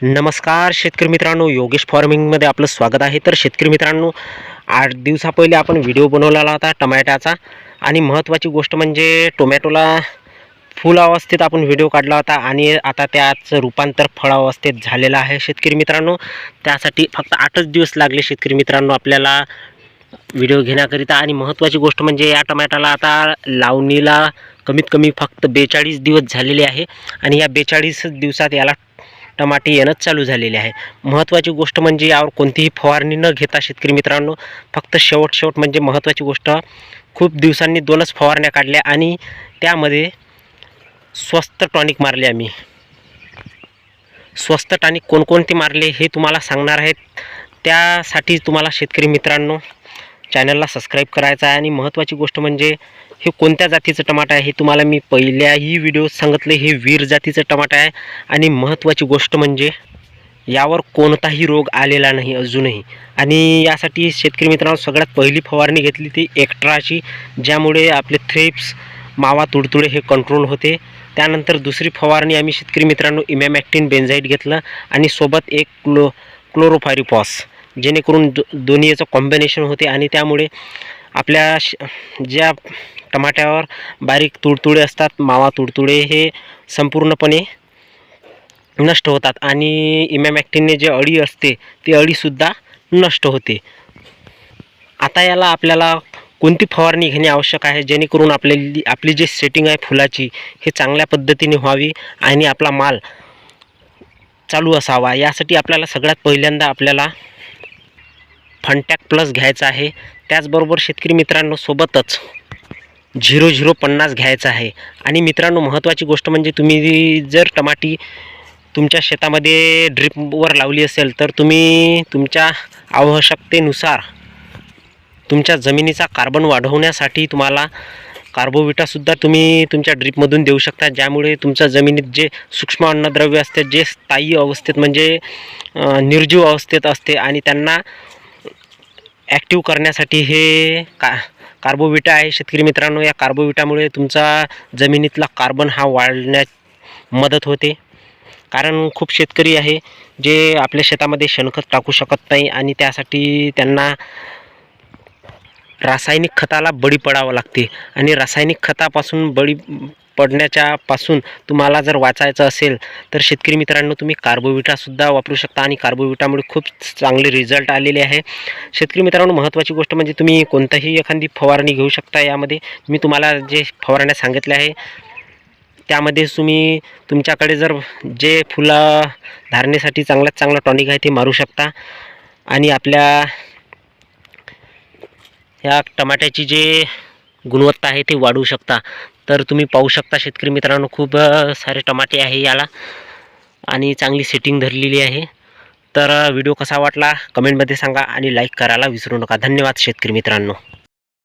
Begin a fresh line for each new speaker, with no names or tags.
नमस्कार शेतकरी मित्रांनो, योगेश फार्मिंगमध्ये आपलं स्वागत आहे। तर शेतकरी मित्रांनो, 8 दिवसा पहिले आपण व्हिडिओ बनवलेला होता टमाट्याचा आणि महत्त्वाची गोष्ट म्हणजे टोमॅटोला फुल अवस्थेत आपण व्हिडिओ काढला होता आणि आता त्याचं रूपांतर फळ अवस्थेत झालेलं आहे। शेतकरी मित्रांनो, त्यासाठी फक्त 8च दिवस लागले शेतकरी मित्रांनो आपल्याला व्हिडिओ घेण्याकरिता। आणि महत्त्वाची गोष्ट म्हणजे या टमाट्याला आता लावणीला कमीत कमी फक्त 42 दिवस झालेले आहे आणि या 42 दिवसात याला टमाटे येणं चालू झालेले आहे। महत्त्वाची गोष्ट म्हणजे यावर कोणतीही फवारणी न घेता शेतकरी मित्रांनो फक्त शेवट म्हणजे महत्त्वाची गोष्ट, खूप दिवसांनी 2च फवारण्या काढल्या आणि त्यामध्ये स्वस्त टॉनिक मारले आम्ही। स्वस्त टॉनिक कोणकोणते मारले हे तुम्हाला सांगणार आहेत। त्यासाठी तुम्हाला शेतकरी मित्रांनो चॅनलला सबस्क्राईब करायचं आहे। आणि महत्त्वाची गोष्ट म्हणजे हे कोणत्या जातीचं टमाटर आहे हे तुम्हाला मी पहिल्याही व्हिडिओत सांगितले, हे वीर जातीचं टमाटर आहे। आणि महत्त्वाची गोष्ट म्हणजे यावर कोणताही रोग आलेला नाही अजूनही। आणि यासाठी शेतकरी मित्रांनो सगळ्यात पहिली फवारणी घेतली ती एक्स्ट्राची, ज्यामुळे आपले थ्रिप्स मावा तुडतुडे हे कंट्रोल होते। त्यानंतर दुसरी फवारणी आम्ही शेतकरी मित्रांनो इमॅमॅक्टिन बेन्झाईट घेतलं आणि सोबत एक क्लोरोफायरिफॉस, जेणेकरून दोन्हीचं कॉम्बिनेशन होते आणि त्यामुळे आपल्या ज्या टमाट्यावर बारीक तुडतुडे असतात, मावा तुडतुडे, हे संपूर्णपणे नष्ट होतात आणि इमॅमॅक्टिनने जे अळी असते ती अळीसुद्धा नष्ट होते। आता याला आपल्याला कोणती फवारणी घेणे आवश्यक आहे जेणेकरून आपली जी सेटिंग आहे फुलाची हे चांगल्या पद्धतीने व्हावी आणि आपला माल चालू असावा। यासाठी आपल्याला सगळ्यात पहिल्यांदा आपल्याला फंटॅक प्लस घ्यायचा आहे। त्याचबरोबर शेतकरी मित्रांनो सोबतच 0050 घ्यायचं आहे। आणि मित्रांनो महत्त्वाची गोष्ट म्हणजे तुम्ही जर टमाटी तुमच्या शेतामध्ये ड्रिपवर लावली असेल तर तुम्ही तुमच्या आवश्यकतेनुसार तुमच्या जमिनीचा कार्बन वाढवण्यासाठी तुम्हाला कार्बोविटासुद्धा तुम्ही तुमच्या ड्रिपमधून देऊ शकता, ज्यामुळे तुमच्या जमिनीत जे सूक्ष्म अन्नद्रव्य असते जे स्थायी अवस्थेत म्हणजे निर्जीव अवस्थेत असते आणि त्यांना ॲक्टिव्ह करण्यासाठी हे कार्बोविटा आहे। शेतकरी मित्रांनो, या कार्बोविटामुळे तुमचा जमिनीतला कार्बन हा वाढण्यास मदत होते। कारण खूप शेतकरी आहे जे आपल्या शेतामध्ये शेणखत टाकू शकत नाही आणि त्यासाठी त्यांना रासायनिक खताला बळी पडावं लागते। आणि रासायनिक खतापासून बळी पडण्यापासून तुम्हाला जर वाचायचं असेल तर शेतकरी मित्रांनो तुम्ही कार्बोविटासुद्धा वापरू शकता आणि कार्बोविटामुळे खूप चांगले रिझल्ट आलेले आहे। शेतकरी मित्रांनो महत्त्वाची गोष्ट म्हणजे तुम्ही कोणताही एखादी फवारणी घेऊ शकता। यामध्ये मी तुम्हाला जे फवारण्या सांगितल्या आहे त्यामध्ये तुम्ही तुमच्याकडे जर जे फुलं धारणेसाठी चांगल्यात चांगलं टॉनिक आहे ते मारू शकता आणि आपल्या या टमाट्याची जे गुणवत्ता आहे ते वाढवू शकता। तर तुम्ही पाहू शकता शेतकरी मित्रांनो खूप सारे टमाटे आहे याला आणि चांगली सेटिंग धरलेली आहे। तर व्हिडिओ कसा वाटला कमेंटमध्ये सांगा आणि लाईक करायला विसरू नका। धन्यवाद शेतकरी मित्रांनो।